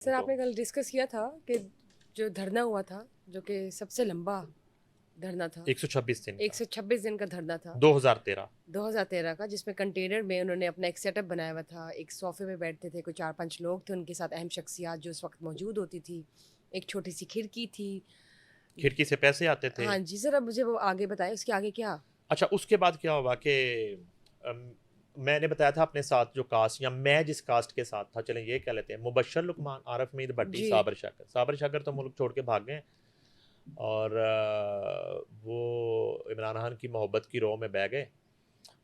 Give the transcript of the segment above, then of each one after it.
Sir आपने कल discuss किया था कि जो धरना हुआ था, जो कि सबसे लंबा धरना था, 126 दिन का 126 दिन का धरना था 2013। 2013 का, जिसमें कंटेनर में उन्होंने अपना एक सेटअप बनाया हुआ था। एक सोफे पे बैठते थे, कोई 4-5 लोग थे, उनके साथ अहम शख्सियात जो उस वक्त मौजूद होती थी। एक छोटी सी खिड़की थी। खिड़की से पैसे आते थे। हाँ जी सर, अब मुझे वो आगे बताएं, उसके आगे क्या? अच्छा, उसके बाद क्या हुआ कि मैंने बताया था अपने साथ जो कास्ट, या मैं जिस कास्ट के साथ था, चलें ये कह लेते हैं, मुबशर लुकमान, आरफ मीर भट्टी, जी। साबर शाकर तो मुल्क छोड़ के भाग गए। और वो इमरान खान की मोहब्बत की रोह में बह गए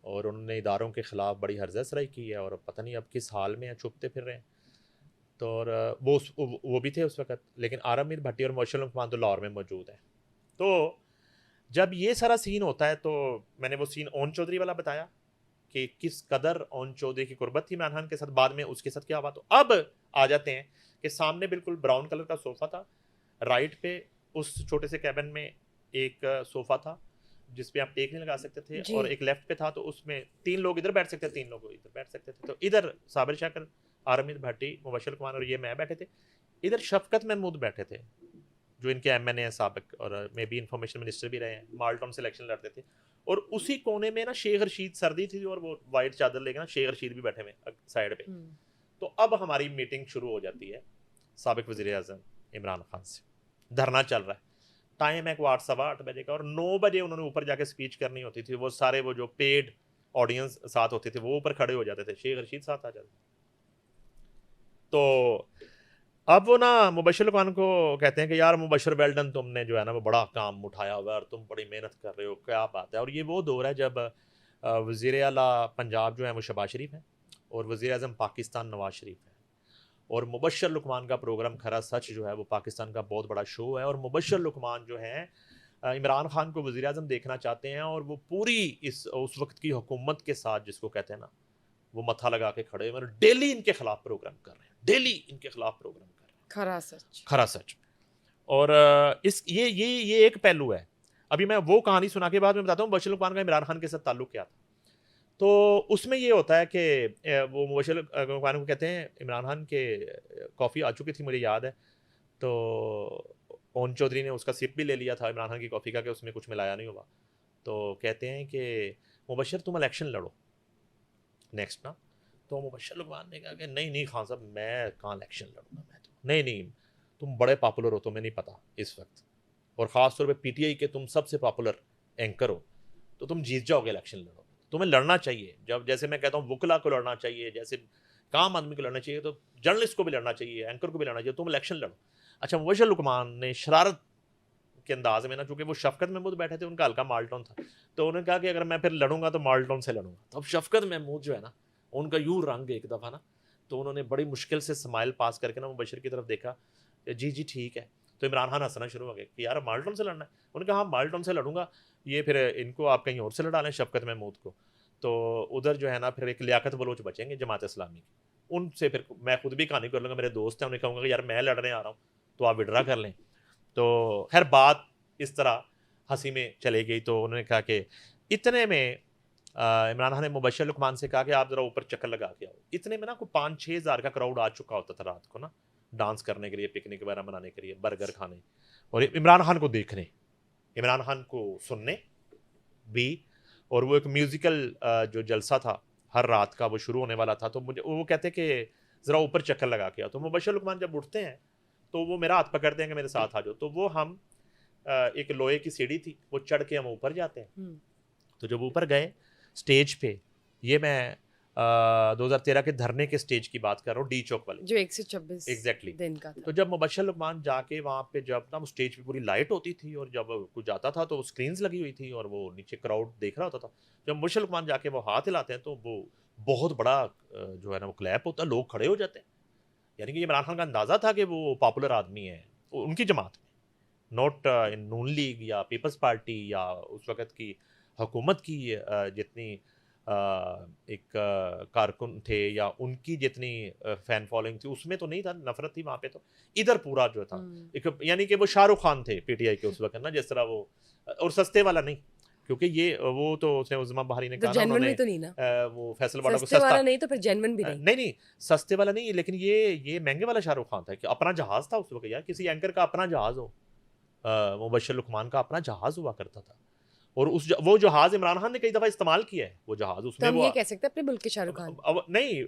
और उन्होंने इदारों के ख़िलाफ़ बड़ी हरज़त सराई की है और पता नहीं अब किस हाल में है, छुपते फिर रहे हैं। तो और वो भी थे उस वक़्त, लेकिन आरफ मीर भट्टी और मुबशर लुकमान तो लाहौर में मौजूद हैं। तो जब ये सारा सीन होता है तो मैंने वो सीन ओन चौधरी वाला बताया कि किस कदर ओन चौधरी की कुर्बत थी इमरान खान के साथ, बाद में उसके साथ क्या हुआ। तो अब आ जाते हैं कि सामने बिल्कुल ब्राउन कलर का सोफ़ा था, राइट पे उस छोटे से कैबिन में एक सोफ़ा था जिस पे आप टेक नहीं लगा सकते थे, जी। और एक लेफ्ट पे था तो उसमें 3 लोग इधर बैठ सकते थे, 3 लोग इधर बैठ सकते थे। तो इधर साबिर शाकर, आरमिद भट्टी, मुबशर कुमान और ये मैं बैठे थे। इधर शफकत महमूद बैठे थे जो इनके एमएनए हैं साबिक, और मे बी इंफॉर्मेशन मिनिस्टर भी रहे हैं, माल्टन से इलेक्शन लड़ते थे। और उसी कोने में ना शेख रशीद, सर्दी थी और वो वाइट चादर लेके ना शेख रशीद भी बैठे हुए साइड पे। तो अब हमारी मीटिंग शुरू हो जाती है साबिक वजीर आजम इमरान खान से। धरना चल रहा है, टाइम है को 8 सवा 8 बजे का, और 9 बजे उन्होंने ऊपर जाके स्पीच करनी होती थी। वो सारे वो जो पेड ऑडियंस साथ होते थे वो ऊपर खड़े हो जाते थे, शेख रशीद साथ आ जाते थे। तो अब वो ना मुबशर खान को कहते हैं कि यार मुबशर वेल्डन, तुमने जो है ना वो बड़ा काम उठाया हुआ है और तुम बड़ी मेहनत कर रहे हो, क्या बात है। और ये वो दौर है जब वज़ीर आला पंजाब जो है वो शहबाज शरीफ हैं और वज़ीर आज़म पाकिस्तान नवाज शरीफ है। और मुबशर लुकमान का प्रोग्राम खरा सच जो है वो पाकिस्तान का बहुत बड़ा शो है, और मुबशर लुकमान जो है इमरान खान को वज़ीर आज़म देखना चाहते हैं, और वो पूरी इस उस वक्त की हुकूमत के साथ, जिसको कहते हैं ना, वो मत्था लगा के खड़े हुए, डेली इनके खिलाफ प्रोग्राम कर रहे हैं, डेली इनके खिलाफ प्रोग्राम कर रहे हैं। खरा सच। खरा सच। और इस ये एक पहलू है। अभी मैं वो कहानी सुना के बाद मैं बताता हूँ मुबशर लुकमान का इमरान खान के साथ ताल्लुक क्या था। तो उसमें ये होता है कि वो मुबशर लुकमान को कहते हैं, इमरान खान के कॉफ़ी आ चुकी थी मुझे याद है, तो ओन चौधरी ने उसका सिप भी ले लिया था इमरान खान की कॉफ़ी का कि उसमें कुछ मिलाया नहीं हुआ। तो कहते हैं कि मुबशर तुम इलेक्शन लड़ो नेक्स्ट ना। तो मुबशर लुकमान ने कहा कि नहीं नहीं खान साहब, मैं कहाँ इलेक्शन लड़ूंगा, मैं तो नहीं नहीं, तुम बड़े पॉपुलर हो, तुम्हें नहीं पता इस वक्त, और ख़ास तौर पे पीटीआई के तुम सबसे पॉपुलर एंकर हो, तो तुम जीत जाओगे इलेक्शन लड़ो, तुम्हें लड़ना चाहिए। जब जैसे मैं कहता हूँ वुकला को लड़ना चाहिए, जैसे काम आदमी को लड़ना चाहिए, तो जर्नलिस्ट को भी लड़ना चाहिए, एंकर को भी लड़ना चाहिए, तुम इलेक्शन लड़ो। अच्छा, मुबशर लुकमान ने शरारत के अंदाज में ना, चूंकि वो शफकत महमूद बैठे थे, उनका हल्का माल्टोन था, तो उन्होंने कहा कि अगर मैं फिर लड़ूंगा तो माल्टोन से लड़ूंगा। तो अब शफकत महमूद जो है ना, उनका यूं रंग एक दफ़ा ना, तो उन्होंने बड़ी मुश्किल से स्माइल पास करके ना मुबशर की तरफ देखा, जी जी ठीक है। तो इमरान खान हंसना शुरू हो गए कि यार माल्टोन से लड़ना है। उन्होंने कहा हाँ माल्टोन से लड़ूंगा, ये फिर इनको आप कहीं और से लड़ा लें शफकत महमूद को। तो उधर जो है ना फिर एक लियाकत बलोच बचेंगे जमात इस्लामी की, उनसे फिर मैं खुद भी कहानी कर लूँगा, मेरे दोस्त हैं, उन्हें कहूँगा कि यार मैं लड़ने आ रहा हूँ, तो आप विड्रा कर लें। तो खैर बात इस तरह हंसी में चली गई। तो उन्होंने कहा कि इतने में इमरान खान ने मुबशर लुकमान से कहा कि आप ज़रा ऊपर चक्कर लगा के आओ। इतने में ना कोई 5-6 हज़ार का क्राउड आ चुका होता था रात को ना, डांस करने के लिए, पिकनिक वगैरह मनाने के लिए, बर्गर खाने और इमरान खान को देखने, इमरान खान को सुनने भी। और वो एक म्यूज़िकल जो जलसा था हर रात का, वो शुरू होने वाला था। तो मुझे वो कहते कि ज़रा ऊपर चक्कर लगा के आओ। तो मुबशर लुकमान जब उठते हैं तो वो मेरा हाथ पकड़ते हैं कि मेरे साथ आ जाओ। तो वो हम एक लोहे की सीढ़ी थी, वो चढ़ के हम ऊपर जाते हैं। तो जब ऊपर गए स्टेज पे, ये मैं 2013 के धरने के स्टेज की बात कर रहा हूँ, डी चौक वाले, जो 126 एग्जैक्टली दिन का था। तो जब मुबशर लुकमान जाके वहाँ पे, जब ना वो स्टेज पे पूरी लाइट होती थी और जब कुछ जाता था तो स्क्रीन्स लगी हुई थी और वो नीचे क्राउड देख रहा होता था। जब मुबशर लुकमान जाके वो हाथ हिलाते हैं तो वो बहुत बड़ा जो है ना वो क्लैप होता है, लोग खड़े हो जाते हैं। यानी कि इमरान खान का अंदाज़ा था कि वो पॉपुलर आदमी है उनकी जमात में, नॉट इन नून लीग या पीपल्स पार्टी या उस वक़्त की हुकूमत की जितनी एक कारकुन थे या उनकी जितनी फ़ैन फॉलोइंग थी, उसमें तो नहीं था, नफ़रत थी वहाँ पे तो। इधर पूरा जो था एक, यानी कि वो शाहरुख खान थे पीटीआई के उस वक़्त ना, जिस तरह वो और सस्ते वाला नहीं। क्योंकि ये वो तो उसने उज़्मा बहारी ने तो कहा ना, जेन्युइन उन्होंने भी तो नहीं ना, वो फैसल वाला को सस्ते सस्ता वाला नहीं तो फिर जेन्युइन भी नहीं। नहीं नहीं सस्ते वाला नहीं, लेकिन ये महंगे वाला शाहरुख खान था कि अपना जहाज था उस वक्त यार, किसी एंकर का अपना जहाज हो, मुबश्शिर लुकमान का अपना जहाज हुआ करता था, और वो जहाज इमरान खान ने कई दफा इस्तेमाल किया है, वो जहाज तो उसमें हम वो ये कह सकते हैं अपने मुल्क के शाहरुख खान, नहीं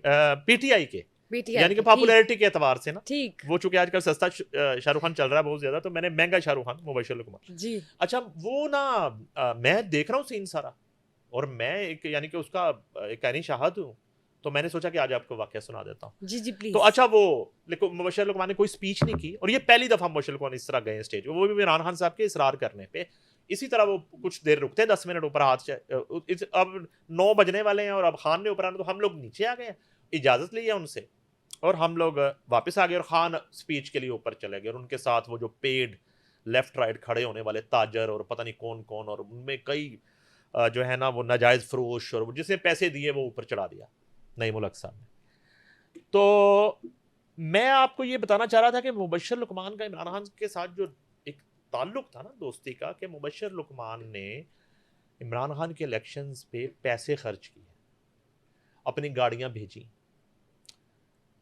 पीटीआई के, बीटीआई यानी कि के, ठीक पॉपुलैरिटी के एतबार से ना, ठीक वो चूंकि आजकल सस्ता शाहरुख खान चल रहा है बहुत ज्यादा, तो मैंने महंगा शाहरुख खान मुबश्शिर लुकमान। जी। अच्छा वो ना मैं देख रहा हूँ सीन सारा, और मैं एक यानी कि उसका एक कहनी शाहद हूँ, तो मैंने सोचा कि आज आपको वाकया सुना देता हूँ। जी जी तो प्लीज। अच्छा वो मुबश्शिर लुकमान ने कोई स्पीच नहीं की, और ये पहली दफा मुबश्शिर लुकमान इस तरह गए स्टेज पे, वो भी इमरान खान साहब के इसरार करने पे। इसी तरह वो कुछ देर रुकते हैं, 10 मिनट ऊपर हाथ से अब 9 बजने वाले हैं और अब खान ने ऊपर आना, तो हम लोग नीचे आ गए, इजाजत ली है उनसे, और हम लोग वापस आ गए, और खान स्पीच के लिए ऊपर चले गए, और उनके साथ वो जो पेड लेफ्ट राइट खड़े होने वाले ताजर और पता नहीं कौन कौन, और उनमें कई जो है ना वो नाजायज फरोश, और जिसने पैसे दिए वो ऊपर चढ़ा दिया नई मुल्क साहब ने। तो मैं आपको ये बताना चाह रहा था कि मुबश्शिर लुकमान का इमरान खान के साथ जो एक ताल्लुक था ना दोस्ती का, कि मुबश्शिर लुकमान ने इमरान खान के इलेक्शंस पे पैसे खर्च किए, अपनी गाड़ियां भेजी,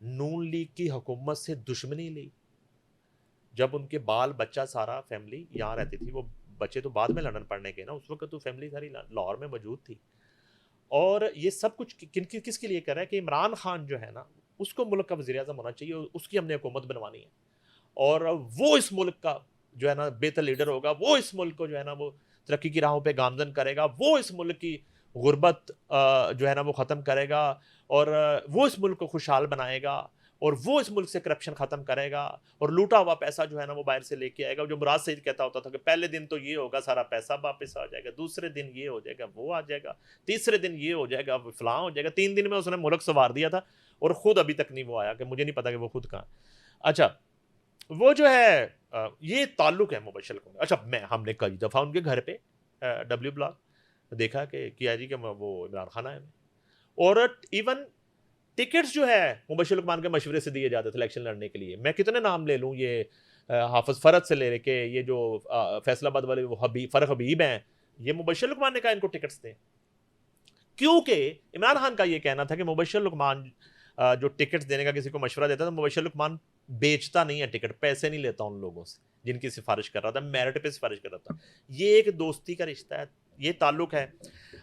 नून लीग की हुकूमत से दुश्मनी ली, जब उनके बाल बच्चा सारा फैमिली यहाँ रहती थी, वो बच्चे तो बाद में लंदन पढ़ने के ना, उस वक्त तो फैमिली सारी लाहौर में मौजूद थी, और ये सब कुछ किसके लिए कर रहा है कि इमरान खान जो है ना उसको मुल्क का वज़ीर आज़म होना चाहिए, उसकी हमने हुकूमत बनवानी है, और वो इस मुल्क का जो है ना बेहतर लीडर होगा, वो इस मुल्क को जो है ना वो तरक्की की राहों पे गामजन करेगा, वो इस मुल्क की गुर्बत जो है ना वो ख़त्म करेगा, और वो इस मुल्क को खुशहाल बनाएगा, और वो इस मुल्क से करप्शन ख़त्म करेगा, और लूटा हुआ पैसा जो है ना वो बाहर से लेके आएगा। जो मुराद सईद कहता होता था कि पहले दिन तो ये होगा, सारा पैसा वापस आ जाएगा, दूसरे दिन ये हो जाएगा, वो आ जाएगा, तीसरे दिन ये हो जाएगा, फलां हो जाएगा। 3 दिन में उसने मुल्क संवार दिया था, और ख़ुद अभी तक नहीं वो आया, कि मुझे नहीं पता कि वो खुद कहाँ। अच्छा वो जो है ये ताल्लुक है मुबश्शिर को। अच्छा हमने कई दफ़ा उनके घर पे डब्ल्यू ब्लॉक देखा कि किया जी कि वो इमरान खान आए, और इवन टिकट्स जो है मुबश्शिर लुकमान के मशवरे से दिए जाते थे इलेक्शन लड़ने के लिए। मैं कितने नाम ले लूँ, ये हाफिज फरद से ले के ये जो फैसलाबाद वाले वो फरख हबीब हैं, ये मुबश्शिर लुकमान ने कहा इनको टिकट्स दें, क्योंकि इमरान खान का ये कहना था कि मुबश्शिर लुकमान जो टिकट्स देने का किसी को मशवरा देता था, मुबश्शिर लुकमान बेचता नहीं है टिकट, पैसे नहीं लेता उन लोगों से जिनकी सिफारिश कर रहा था, मेरिट पे सिफारिश कर रहा था। ये एक दोस्ती का रिश्ता है, ये ताल्लुक है।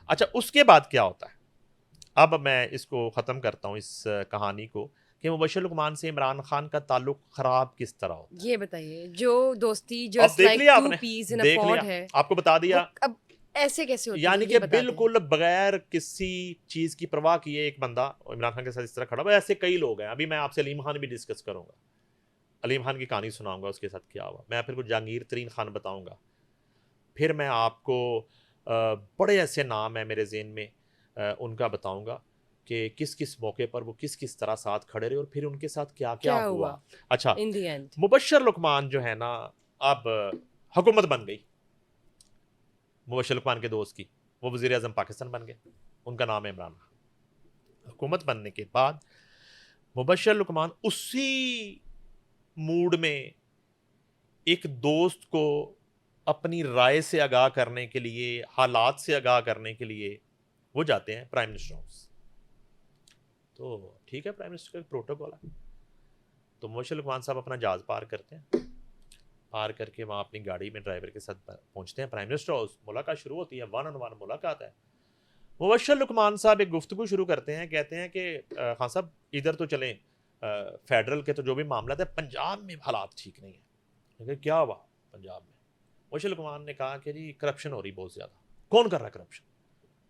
अच्छा उसके बाद क्या होता है, अब मैं इसको ख़त्म करता हूँ इस कहानी को, कि मुबश्शिर लुकमान से इमरान खान का ताल्लुक ख़राब किस तरह होता है। ये बताइए, जो दोस्ती अब जस्ट देख लाइक लिया टू आपने, पीस इन अ देख पॉट लिया, है, आपको बता वो दिया, अब ऐसे कैसे होती है, यानी ये कि बता दें। बिल्कुल बगैर किसी चीज़ की परवाह किए एक बंदा इमरान खान के साथ इस तरह खड़ा हुआ। ऐसे कई लोग हैं, अभी मैं आपसे अलीम खान भी डिस्कस करूंगा, अलीम खान की कहानी सुनाऊंगा उसके साथ क्या हुआ, मैं फिर कुछ जहांगीर तरीन खान बताऊंगा, फिर मैं आपको बड़े ऐसे नाम है मेरे ज़हन में उनका बताऊंगा कि किस किस मौके पर वो किस किस तरह साथ खड़े रहे, और फिर उनके साथ क्या क्या क्या हुआ। हुआ अच्छा in the end. Mubashshir Lukman जो है ना, अब हुकूमत बन गई मुबश्शिर लुकमान के दोस्त की, वो वज़ीर आज़म पाकिस्तान बन गए, उनका नाम है इमरान खान। हुकूमत बनने के बाद मुबश्शिर लुकमान उसी मूड में एक दोस्त को अपनी राय से आगाह करने के लिए, हालात से आगाह करने के लिए वो जाते हैं प्राइम मिनिस्टर हाउस। तो ठीक है, प्राइम मिनिस्टर का प्रोटोकॉल है, तो मुबश्शिर लुकमान साहब अपना जहाज़ पार करते हैं, पार करके वहाँ अपनी गाड़ी में ड्राइवर के साथ पहुँचते हैं प्राइम मिनिस्टर हाउस। मुलाकात शुरू होती है, 1 on 1 मुलाकात है। मुबश्शिर लुकमान साहब एक गुफ्तगू शुरू करते हैं, कहते हैं कि खान साहब इधर तो चलें, फेडरल के तो जो भी मामला है, पंजाब में हालात ठीक नहीं है। क्या हुआ पंजाब में? मुबश्शिर लुकमान ने कहा कि जी करप्शन हो रही बहुत ज़्यादा। कौन कर रहा है करप्शन?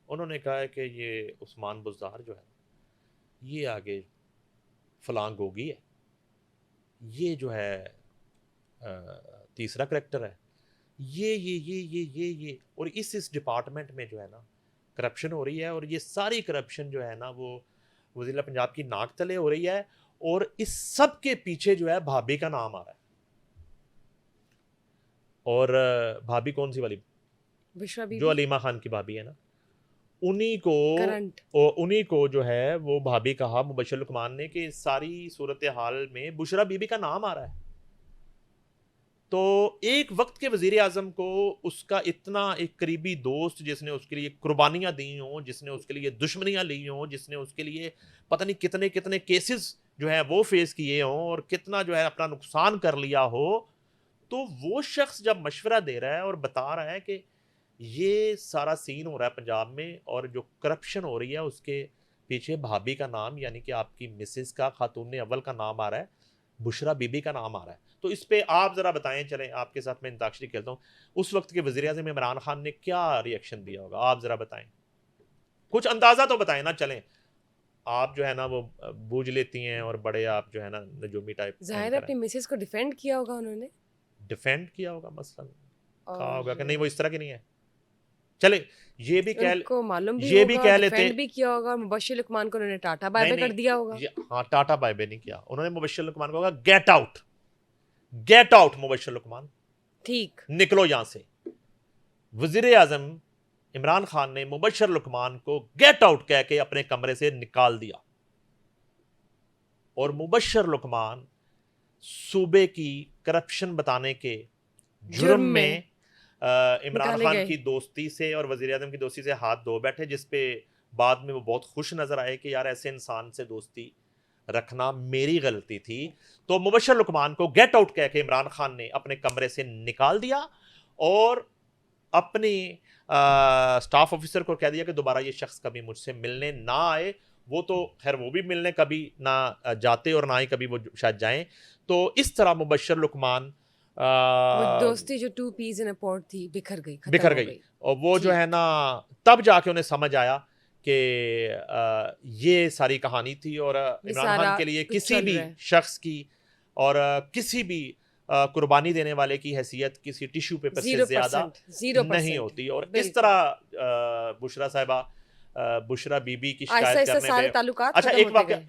उन्होंने कहा है कि ये उस्मान बुज़दार जो है ये आगे फलां गोगी है, ये जो है तीसरा करैक्टर है, ये और इस डिपार्टमेंट में जो है ना करप्शन हो रही है, और ये सारी करप्शन जो है ना वो वज़ीर पंजाब की नाक तले हो रही है, और इस सब के पीछे जो है भाभी का नाम आ रहा है। और भाभी कौन सी वाली? बुशरा जो बीबी अलीमा खान की भाभी है ना, उन्हीं को करंट। उन्हीं को जो है वो भाभी कहा मुबश्शिर लुकमान ने कि सारी सूरत हाल में बुशरा बीबी का नाम आ रहा है। तो एक वक्त के वजीर आजम को उसका इतना एक करीबी दोस्त जिसने उसके लिए कुर्बानियां दी हों, जिसने उसके लिए दुश्मनियां ली हों, जिसने उसके लिए पता नहीं कितने कितने केसेस जो है वो फेस किए हों और कितना जो है अपना नुकसान कर लिया हो, तो वो शख्स जब मशवरा दे रहा है और बता रहा है कि ये सारा सीन हो रहा है पंजाब में और जो करप्शन हो रही है उसके पीछे भाभी का नाम यानी कि आपकी मिसेस का, खातून अव्वल का नाम आ रहा है, बुशरा बीबी का नाम आ रहा है। तो इस पे आप जरा बताएं, चलें आपके साथ मैं अंताक्षरी खेलता हूँ, उस वक्त के वजीर आज़म इमरान खान ने क्या रिएक्शन दिया होगा, आप जरा बताएं, कुछ अंदाजा तो बताएं ना। चलें आप जो है ना वो बूझ लेती हैं और बड़े आप जो है ना नजूमी टाइप जाहिर है अपनी मिसेस को डिफेंड किया होगा उन्होंने, डिफेंड किया होगा, मसलन कहा होगा कि नहीं और वो इस तरह की नहीं है। चले ये भी कह उनको मालूम भी ये भी होगा, कह लेते डिफेंड भी किया होगा, और मुबश्शिर लुकमान को उन्होंने टाटा बाय नहीं बाय कर नहीं दिया होगा। हाँ टाटा बाय बाय नहीं किया उन्होंने, मुबश्शिर लुकमान को कहा get out, get out Mubashshir Luqman, ठीक, निकलो यहां से। वजीर आजम इमरान खान ने मुबश्शिर लुकमान को गेट आउट कह के अपने कमरे से निकाल दिया और मुबश्शिर लुकमान सूबे की करप्शन बताने के जुर्म में इमरान निकाले खान गए। की दोस्ती से और वजीर आजम की दोस्ती से हाथ धो बैठे, जिसपे बाद में वो बहुत खुश नजर आए कि यार ऐसे इंसान से दोस्ती रखना मेरी गलती थी। तो मुबश्शिर लुकमान को गेट आउट कह के इमरान खान ने अपने कमरे से निकाल दिया और अपनी स्टाफ ऑफिसर को कह दिया कि दोबारा ये शख्स कभी मुझसे मिलने ना आए। वो तो खैर वो भी मिलने कभी ना जाते और ना ही कभी वो शायद जाएं। तो इस तरह मुबश्शिर लुकमान वो दोस्ती जो two peas in a pot थी बिखर गई, खत्म बिखर हो गई गई। और वो जो ठीक। है ना तब जाके उन्हें समझ आया कि ये सारी कहानी थी और ये इमरान सारा खान के लिए कुछ किसी चल भी रहा है। शख्स की और किसी भी कुर्बानी देने वाले की हैसियत किसी टिश्यू पेपर से 0%, ज्यादा 0% नहीं होती। और इस बिल्कुल। तरह बुशरा साहिबा, बुशरा बीबी की आहिस्ता शिकायत आहिस्ता करने सारे पे ताल्लुकात अच्छा खत्म एक होते वाकया गए।